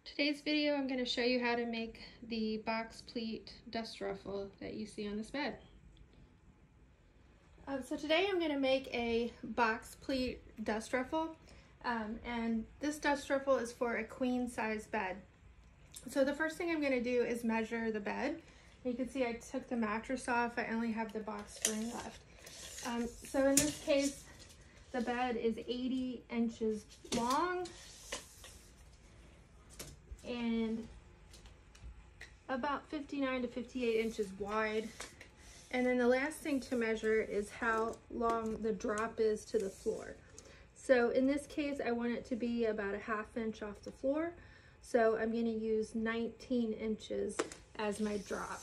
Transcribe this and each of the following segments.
Today's video, I'm going to show you how to make the box pleat dust ruffle that you see on this bed. So today I'm going to make a box pleat dust ruffle, and this dust ruffle is for a queen size bed. So the first thing I'm going to do is measure the bed. You can see I took the mattress off. I only have the box spring left. So in this case, the bed is 80 inches long and about 59 to 58 inches wide. And then the last thing to measure is how long the drop is to the floor. So in this case, I want it to be about a ½ inch off the floor. So I'm going to use 19 inches as my drop.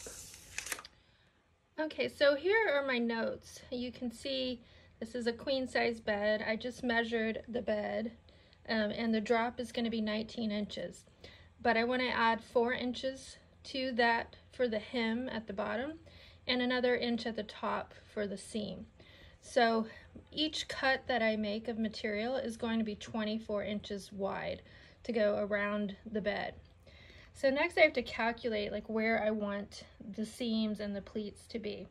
Okay, so here are my notes. You can see this is a queen size bed. I just measured the bed and the drop is going to be 19 inches. But I want to add 4 inches to that for the hem at the bottom and another inch at the top for the seam. So each cut that I make of material is going to be 24 inches wide to go around the bed. So next I have to calculate like where I want the seams and the pleats to be.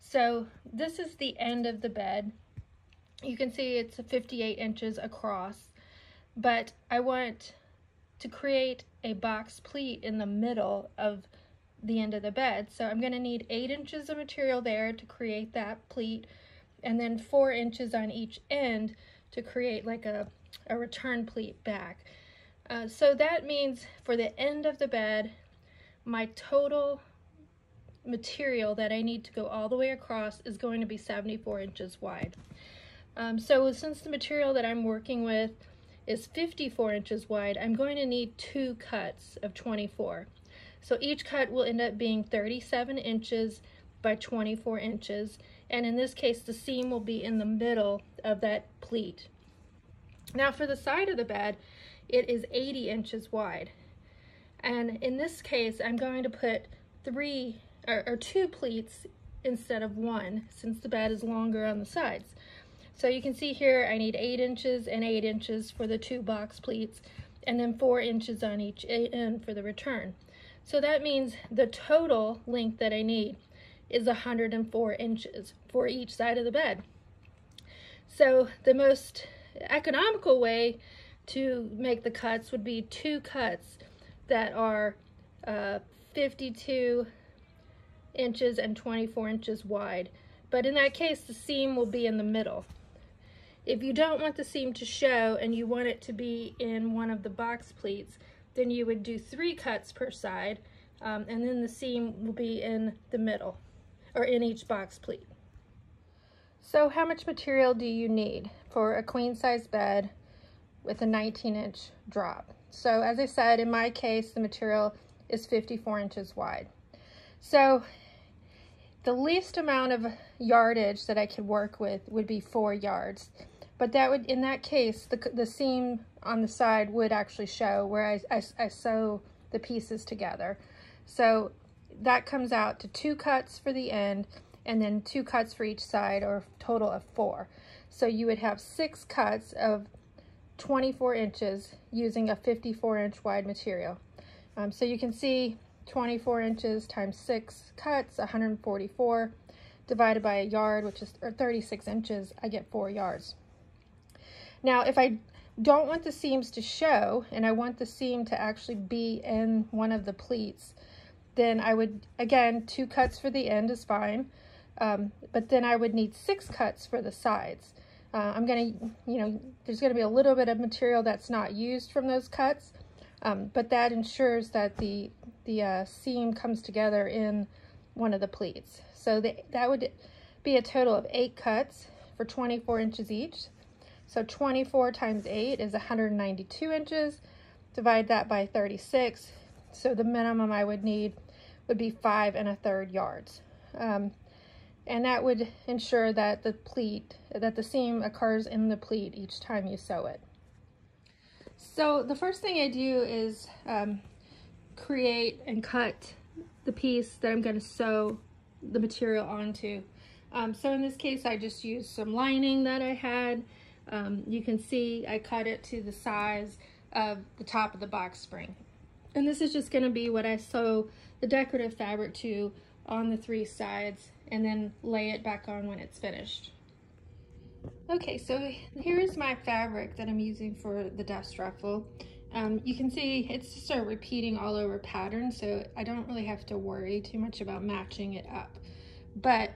So this is the end of the bed. You can see it's 58 inches across, but I want to create a box pleat in the middle of the end of the bed. So I'm going to need 8 inches of material there to create that pleat, and then 4 inches on each end to create like a return pleat back. So that means for the end of the bed, my total material that I need to go all the way across is going to be 74 inches wide. So since the material that I'm working with is 54 inches wide, I'm going to need 2 cuts of 24. So each cut will end up being 37 inches by 24 inches, and in this case the seam will be in the middle of that pleat. Now for the side of the bed, it is 80 inches wide, and in this case I'm going to put 2 pleats instead of 1, since the bed is longer on the sides. So you can see here I need 8 inches and 8 inches for the 2 box pleats, and then 4 inches on each end for the return. So that means the total length that I need is 104 inches for each side of the bed. So the most economical way to make the cuts would be 2 cuts that are 52 inches and 24 inches wide. But in that case, the seam will be in the middle. If you don't want the seam to show and you want it to be in one of the box pleats, then you would do 3 cuts per side, and then the seam will be in the middle, or in each box pleat. So how much material do you need for a queen size bed with a 19-inch drop? So as I said, in my case, the material is 54 inches wide. So the least amount of yardage that I could work with would be 4 yards. But that would, in that case, the seam on the side would actually show where I sew the pieces together. So that comes out to 2 cuts for the end, and then 2 cuts for each side, or a total of 4. So you would have 6 cuts of 24 inches using a 54-inch wide material. So you can see 24 inches times 6 cuts, 144, divided by a yard, which is 36 inches, I get 4 yards. Now, if I don't want the seams to show, and I want the seam to actually be in one of the pleats, then I would, again, 2 cuts for the end is fine, but then I would need 6 cuts for the sides. I'm going to, there's going to be a little bit of material that's not used from those cuts, but that ensures that the seam comes together in one of the pleats. So that would be a total of 8 cuts for 24 inches each. So 24 times 8 is 192 inches. Divide that by 36. So the minimum I would need would be 5 1/3 yards. And that would ensure that the seam occurs in the pleat each time you sew it. So the first thing I do is create and cut the piece that I'm going to sew the material onto. So in this case, I just used some lining that I had. You can see I cut it to the size of the top of the box spring. And this is just going to be what I sew the decorative fabric to on the 3 sides and then lay it back on when it's finished. Okay, so here's my fabric that I'm using for the dust ruffle. You can see it's just a repeating all over pattern, so I don't really have to worry too much about matching it up. But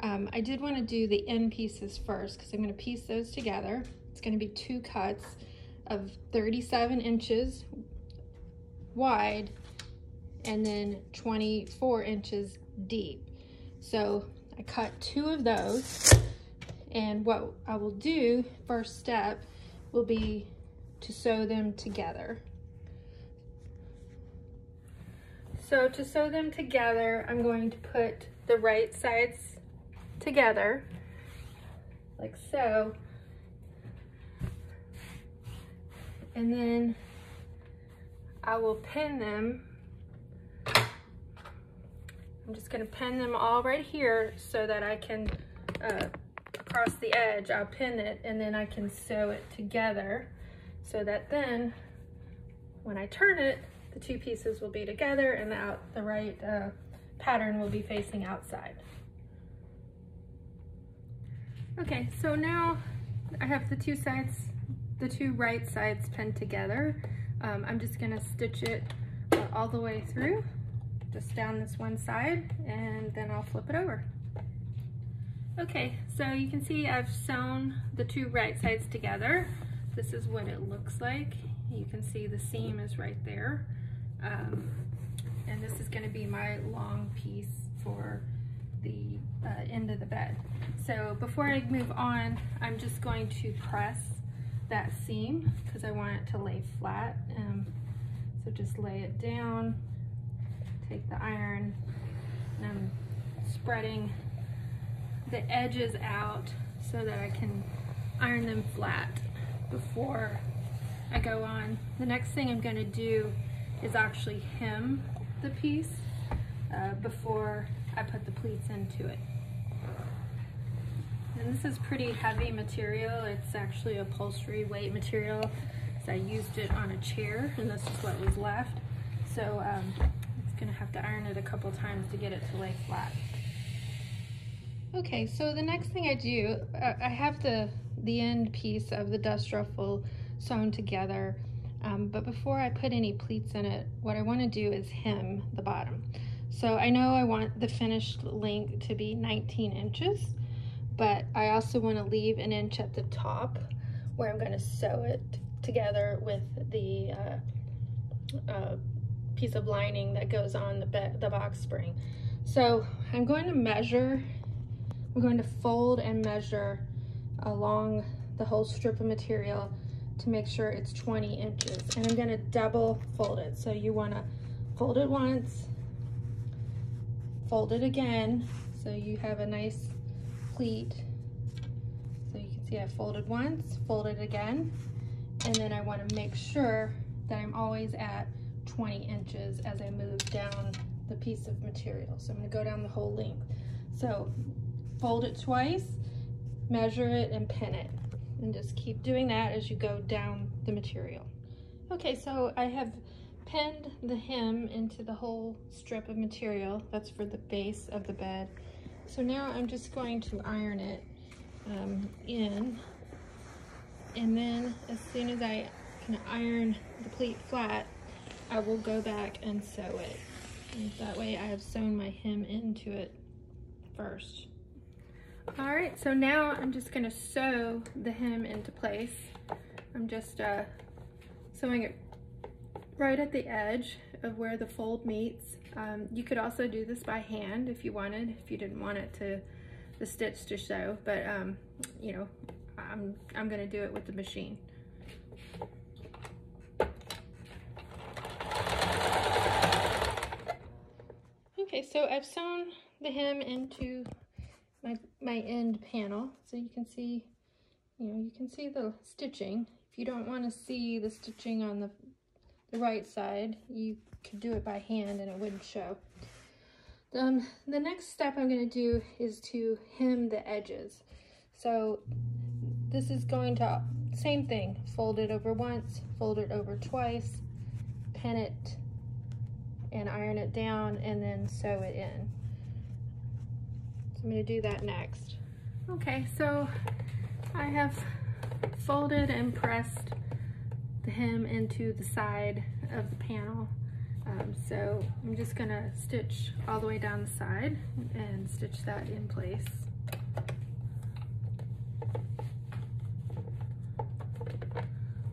I did want to do the end pieces first because I'm going to piece those together. It's going to be 2 cuts of 37 inches wide and then 24 inches deep. So I cut 2 of those, and what I will do, first step, will be to sew them together. So to sew them together, I'm going to put the right sides together, like so, and then I will pin them. I'm just going to pin them all right here so that I can, across the edge, I'll pin it and then I can sew it together so that then when I turn it, the 2 pieces will be together and the right pattern will be facing outside. Okay, so now I have the 2 sides, the 2 right sides pinned together. I'm just going to stitch it all the way through, just down this one side, and then I'll flip it over. Okay, so you can see I've sewn the 2 right sides together. This is what it looks like. You can see the seam is right there. And this is going to be my long piece for the end of the bed. So before I move on, I'm just going to press that seam because I want it to lay flat. So just lay it down, take the iron, and I'm spreading the edges out so that I can iron them flat before I go on. The next thing I'm going to do is actually hem the piece before I put the pleats into it. And this is pretty heavy material. It's actually upholstery weight material. So I used it on a chair and this is what was left. So it's going to have to iron it a couple times to get it to lay flat. Okay, so the next thing I do, I have the end piece of the dust ruffle sewn together, but before I put any pleats in it, what I want to do is hem the bottom. So I know I want the finished length to be 19 inches, but I also want to leave an inch at the top where I'm going to sew it together with the piece of lining that goes on the box spring. So I'm going to measure, I'm going to fold and measure along the whole strip of material to make sure it's 20 inches. And I'm going to double fold it. So you want to fold it once, fold it again, so you have a nice pleat. So you can see I folded once, folded again, and then I want to make sure that I'm always at 20 inches as I move down the piece of material. So I'm going to go down the whole length. So fold it twice, measure it, and pin it. And just keep doing that as you go down the material. Okay, so I have pinned the hem into the whole strip of material. That's for the base of the bed. So now I'm just going to iron it in. And then as soon as I can iron the pleat flat, I will go back and sew it. And that way I have sewn my hem into it first. All right, so now I'm just gonna sew the hem into place. I'm just sewing it right at the edge of where the fold meets. You could also do this by hand if you wanted, if you didn't want it to, the stitch to show, but you know, I'm gonna do it with the machine. Okay, so I've sewn the hem into my end panel, so you can see, you can see the stitching. If you don't want to see the stitching on the right side, you could do it by hand and it wouldn't show. The next step I'm going to do is to hem the edges. So this is going to, same thing, fold it over once, fold it over twice, pin it and iron it down and then sew it in. So I'm going to do that next. Okay, so I have folded and pressed the hem into the side of the panel. So I'm just going to stitch all the way down the side and stitch that in place.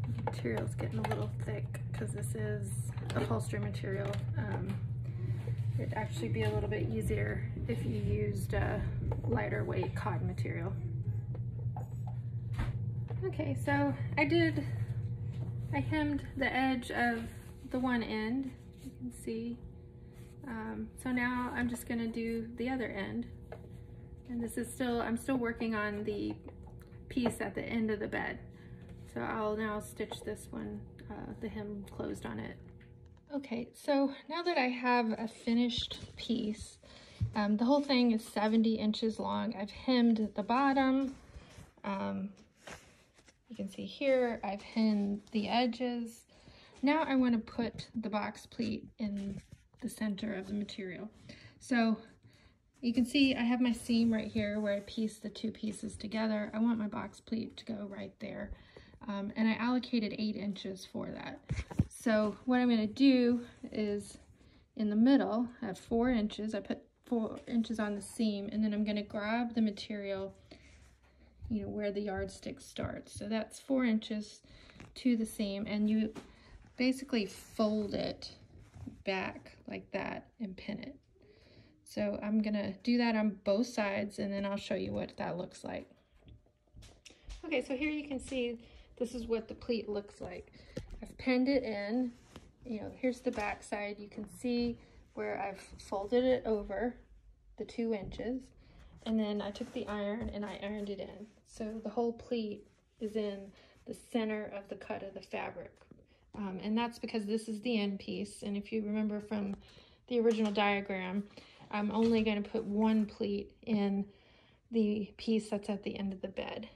The material's getting a little thick because this is upholstery material. It'd actually be a little bit easier if you used lighter weight cotton material. Okay, so I hemmed the edge of the one end, you can see. So now I'm just gonna do the other end. And this is I'm still working on the piece at the end of the bed. So I'll now stitch this one, the hem closed on it. Okay, so now that I have a finished piece, the whole thing is 70 inches long. I've hemmed the bottom. You can see here, I've hemmed the edges. Now I want to put the box pleat in the center of the material. So you can see I have my seam right here where I pieced the two pieces together. I want my box pleat to go right there. And I allocated 8 inches for that. So what I'm going to do is in the middle, I have 4 inches. I put 4 inches on the seam, and then I'm going to grab the material, you know, where the yardstick starts. So that's 4 inches to the seam, and you basically fold it back like that and pin it. So I'm going to do that on both sides, and then I'll show you what that looks like. Okay, so here you can see this is what the pleat looks like. I've pinned it in, you know, here's the back side. You can see where I've folded it over the 2 inches, and then I took the iron and I ironed it in. So the whole pleat is in the center of the cut of the fabric. And that's because this is the end piece. And if you remember from the original diagram, I'm only going to put one pleat in the piece that's at the end of the bed.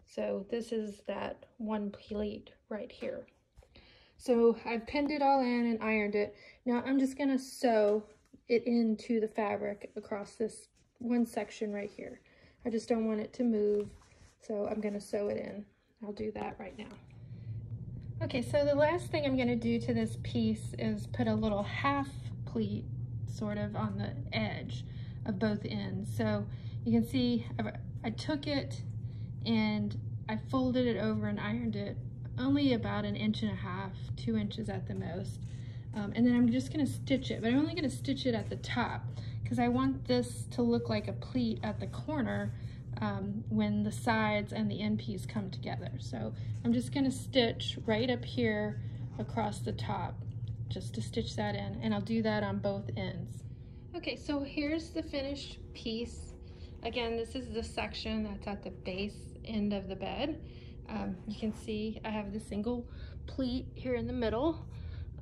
So this is that one pleat right here. So I've pinned it all in and ironed it. Now I'm just going to sew it into the fabric across this one section right here. I just don't want it to move, so I'm going to sew it in. I'll do that right now. Okay, so the last thing I'm going to do to this piece is put a little half pleat sort of on the edge of both ends. So you can see I took it and I folded it over and ironed it only about 1.5 inches, 2 inches at the most. And then I'm just going to stitch it, but I'm only going to stitch it at the top because I want this to look like a pleat at the corner when the sides and the end piece come together. So I'm just going to stitch right up here across the top just to stitch that in, and I'll do that on both ends. Okay, so here's the finished piece. Again, this is the section that's at the base end of the bed. You can see I have the single pleat here in the middle,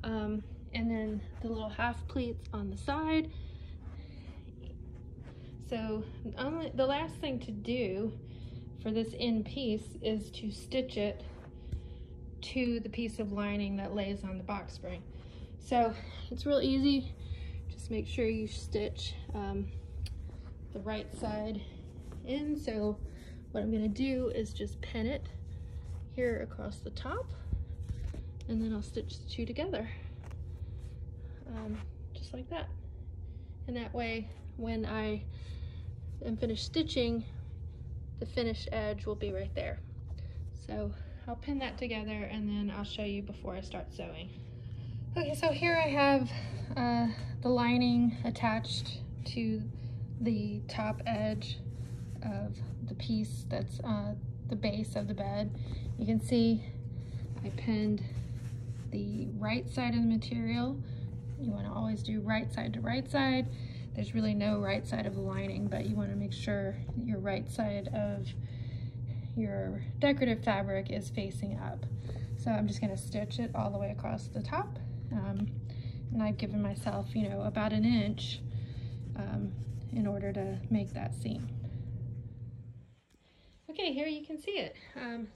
and then the little half pleats on the side. So the last thing to do for this end piece is to stitch it to the piece of lining that lays on the box spring. So it's real easy. Just make sure you stitch the right side in. So what I'm going to do is just pin it here across the top, and then I'll stitch the two together just like that. And that way when I am finished stitching, the finished edge will be right there. So I'll pin that together and then I'll show you before I start sewing. Okay, so here I have the lining attached to the top edge of the piece that's the base of the bed. You can see I pinned the right side of the material. You want to always do right side to right side. There's really no right side of the lining, but you want to make sure your right side of your decorative fabric is facing up. So I'm just going to stitch it all the way across the top. And I've given myself, you know, about 1 inch in order to make that seam. Okay, here you can see it.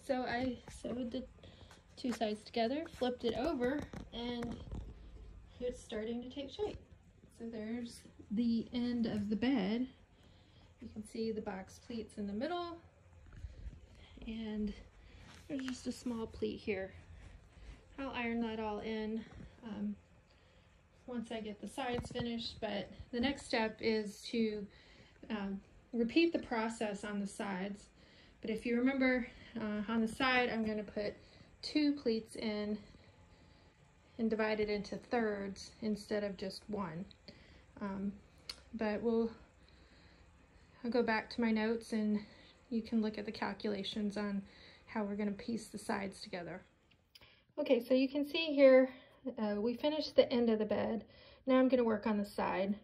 So I sewed the two sides together, flipped it over, and it's starting to take shape. So there's the end of the bed. You can see the box pleats in the middle, and there's just a small pleat here. I'll iron that all in once I get the sides finished, but the next step is to repeat the process on the sides. But if you remember, on the side, I'm going to put 2 pleats in and divide it into thirds instead of just 1. But I'll go back to my notes and you can look at the calculations on how we're going to piece the sides together. Okay, so you can see here, we finished the end of the bed. Now I'm going to work on the side.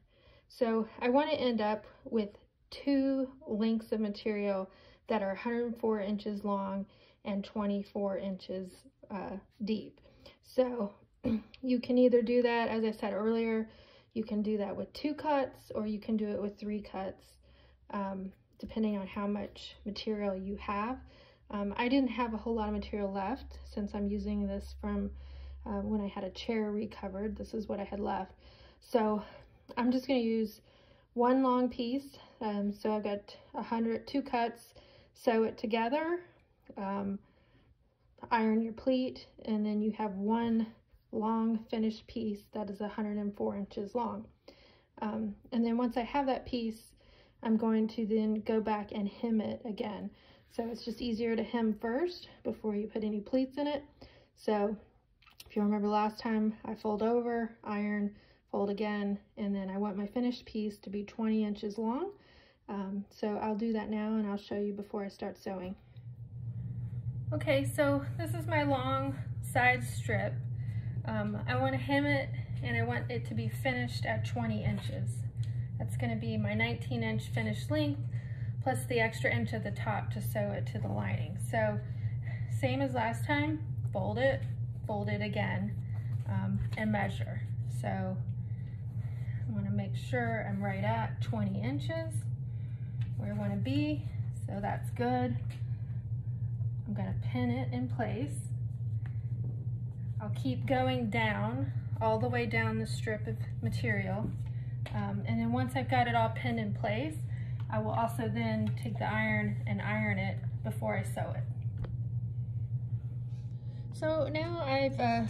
So I want to end up with 2 lengths of material that are 104 inches long and 24 inches deep. So you can either do that, as I said earlier, you can do that with 2 cuts, or you can do it with 3 cuts, depending on how much material you have. I didn't have a whole lot of material left since I'm using this from when I had a chair recovered. This is what I had left. So I'm just going to use 1 long piece. So I've got 2 cuts, sew it together, iron your pleat, and then you have 1 long finished piece that is 104 inches long. And then once I have that piece, I'm going to then go back and hem it again. So it's just easier to hem first before you put any pleats in it. So if you remember last time, I fold over, iron, fold again, and then I want my finished piece to be 20 inches long. So I'll do that now and I'll show you before I start sewing. Okay, so this is my long side strip. I want to hem it and I want it to be finished at 20 inches. That's going to be my 19-inch finished length plus the extra inch at the top to sew it to the lining. So same as last time, fold it again, and measure. So I want to make sure I'm right at 20 inches where I want to be. So that's good. I'm going to pin it in place. I'll keep going down, all the way down the strip of material. And then once I've got it all pinned in place, I will also then take the iron and iron it before I sew it. So now I've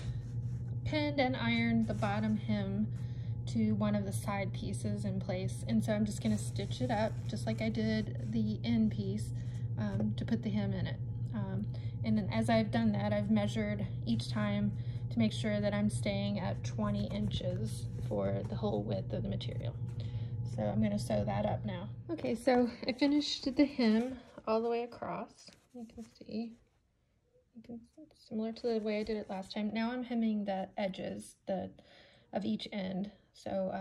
pinned and ironed the bottom hem to one of the side pieces in place, and so I'm just going to stitch it up just like I did the end piece to put the hem in it. And then as I've done that, I've measured each time to make sure that I'm staying at 20 inches for the whole width of the material. So I'm going to sew that up now. Okay, so I finished the hem all the way across. You can see, similar to the way I did it last time. Now I'm hemming the edges of each end. So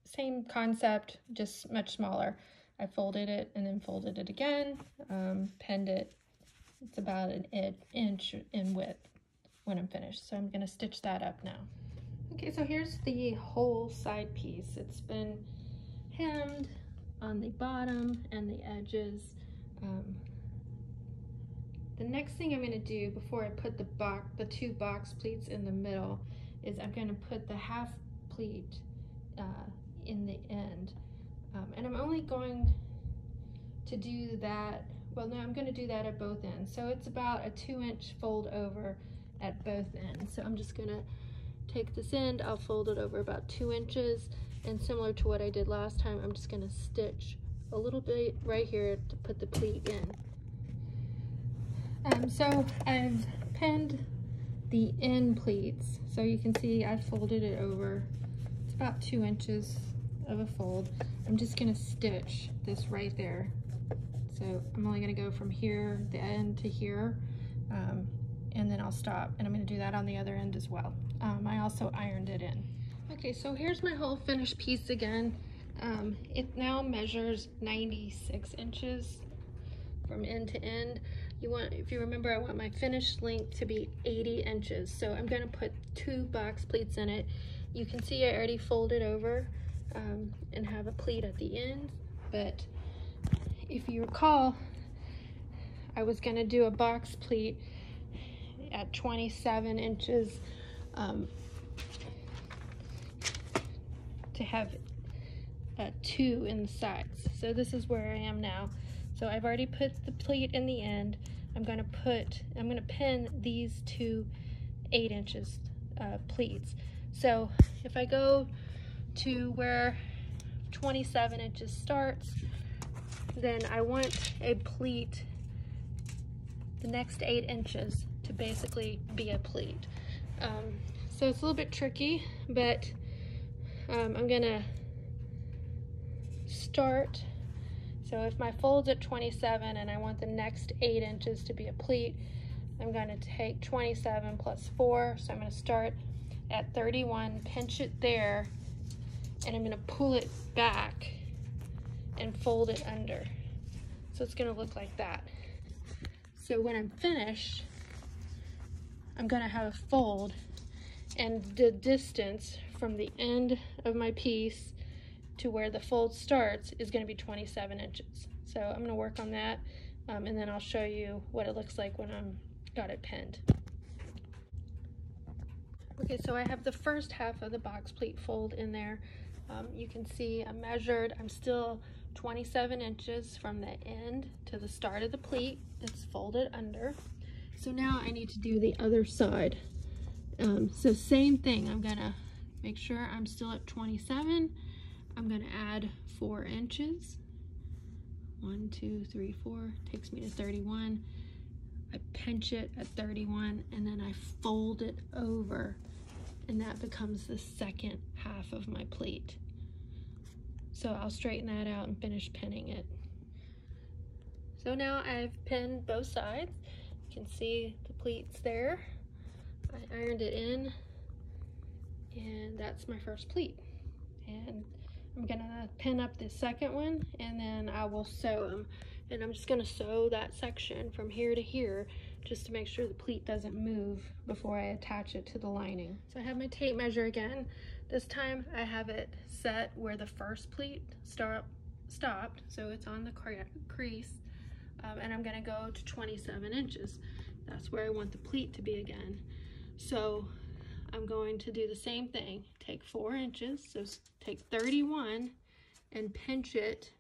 same concept, just much smaller. I folded it and then folded it again, pinned it. It's about an inch in width when I'm finished. So I'm going to stitch that up now. Okay, so here's the whole side piece. It's been hemmed on the bottom and the edges. The next thing I'm going to do before I put the 2 box pleats in the middle is I'm going to put the half pleat in the end. And I'm only going to do that, well, no, I'm going to do that at both ends. So it's about a 2-inch fold over at both ends. So I'm just going to take this end, I'll fold it over about 2 inches, and similar to what I did last time, I'm just going to stitch a little bit right here to put the pleat in. So I've pinned the end pleats, so you can see I folded it over. It's about 2 inches of a fold. I'm just going to stitch this right there. So I'm only going to go from here, the end, to here, and then I'll stop, and I'm going to do that on the other end as well. I also ironed it in. Okay, so here's my whole finished piece again. It now measures 96 inches from end to end. If you remember, I want my finished length to be 80 inches. So I'm going to put 2 box pleats in it. You can see I already folded over and have a pleat at the end. But if you recall, I was going to do a box pleat at 27 inches to have 2 in the sides. So this is where I am now. So I've already put the pleat in the end. I'm gonna pin these 2 8" pleats. So if I go to where 27 inches starts, then I want a pleat, the next 8 inches to basically be a pleat. So it's a little bit tricky, but I'm gonna start. So if my fold's at 27 and I want the next 8 inches to be a pleat, I'm going to take 27 plus 4. So I'm going to start at 31, pinch it there, and I'm going to pull it back and fold it under. So it's going to look like that. So when I'm finished, I'm going to have a fold, and the distance from the end of my piece to where the fold starts is going to be 27 inches. So I'm going to work on that, and then I'll show you what it looks like when I'm got it pinned. Okay, so I have the first half of the box pleat fold in there. You can see I measured, I'm still 27 inches from the end to the start of the pleat. It's folded under. So now I need to do the other side. So same thing, I'm gonna make sure I'm still at 27. I'm gonna add 4 inches. 1, 2, 3, 4, takes me to 31. I pinch it at 31, and then I fold it over, and that becomes the second half of my pleat. So I'll straighten that out and finish pinning it. So now I've pinned both sides. You can see the pleats there. I ironed it in, and that's my first pleat. And I'm gonna pin up the second one, and then I will sew them. And I'm just gonna sew that section from here to here just to make sure the pleat doesn't move before I attach it to the lining. So I have my tape measure again. This time I have it set where the first pleat stopped, so it's on the crease, and I'm gonna go to 27 inches. That's where I want the pleat to be again. So I'm going to do the same thing. Take 4 inches, so take 31 and pinch it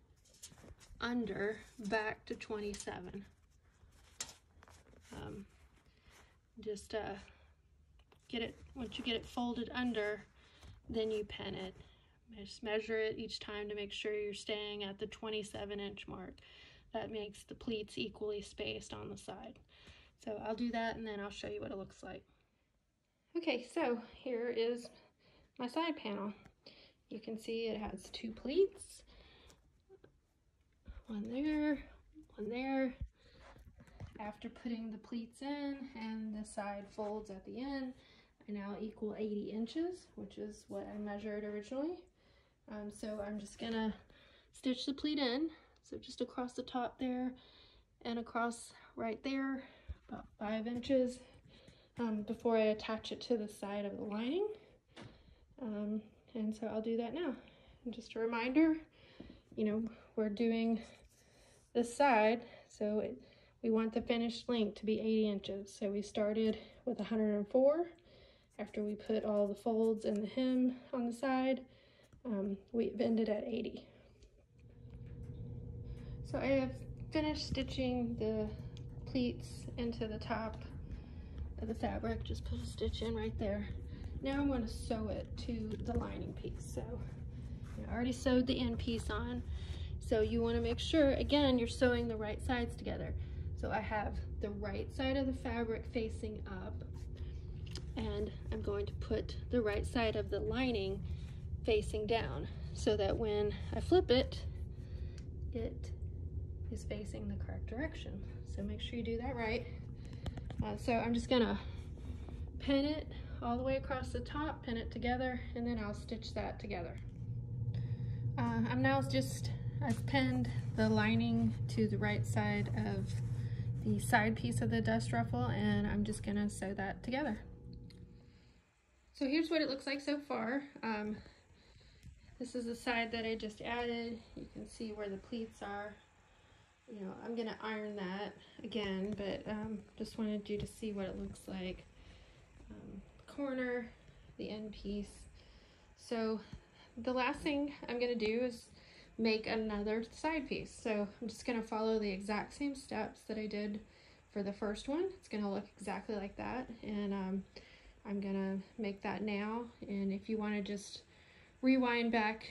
under back to 27. Get it, once you get it folded under, then you pin it. Just measure it each time to make sure you're staying at the 27-inch mark. That makes the pleats equally spaced on the side. So I'll do that, and then I'll show you what it looks like. Okay, so here is my side panel. You can see it has 2 pleats. One there. After putting the pleats in and the side folds at the end, I now equal 80 inches, which is what I measured originally. So I'm just gonna stitch the pleat in. So just across the top there and across right there, about 5 inches, before I attach it to the side of the lining. And so I'll do that now. And just a reminder, you know, we're doing this side, so we want the finished length to be 80 inches. So we started with 104. After we put all the folds and the hem on the side, we've ended at 80. So I have finished stitching the pleats into the top of the fabric. Just put a stitch in right there. Now I'm going to sew it to the lining piece. So I already sewed the end piece on. So you want to make sure, again, you're sewing the right sides together. So I have the right side of the fabric facing up, and I'm going to put the right side of the lining facing down so that when I flip it, it is facing the correct direction. So make sure you do that right. So I'm just gonna pin it all the way across the top, pin it together, and then I'll stitch that together. I've pinned the lining to the right side of the side piece of the dust ruffle, and I'm just gonna sew that together. So here's what it looks like so far. This is the side that I just added. You can see where the pleats are. You know, I'm gonna iron that again, but just wanted you to see what it looks like. Corner, the end piece. So the last thing I'm going to do is make another side piece. So I'm just going to follow the exact same steps that I did for the first one. It's going to look exactly like that, and I'm going to make that now. And if you want to just rewind back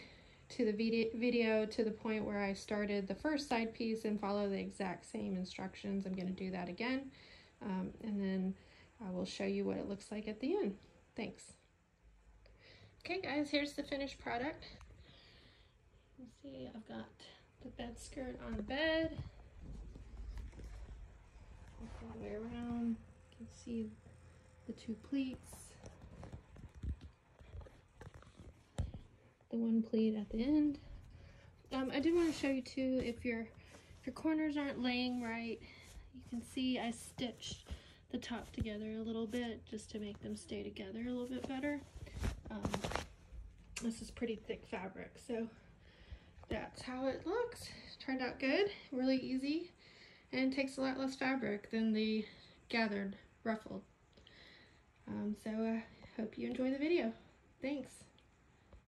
to the video to the point where I started the first side piece and follow the exact same instructions, I'm going to do that again, and then I will show you what it looks like at the end. Thanks. Okay guys, here's the finished product. You see I've got the bed skirt on the bed. All the way around, you can see the two pleats. The one pleat at the end. I did want to show you too, if your corners aren't laying right, you can see I stitched the top together a little bit just to make them stay together a little bit better. This is pretty thick fabric, so that's how it looks. Turned out good, really easy, and takes a lot less fabric than the gathered ruffle. So I hope you enjoy the video. Thanks.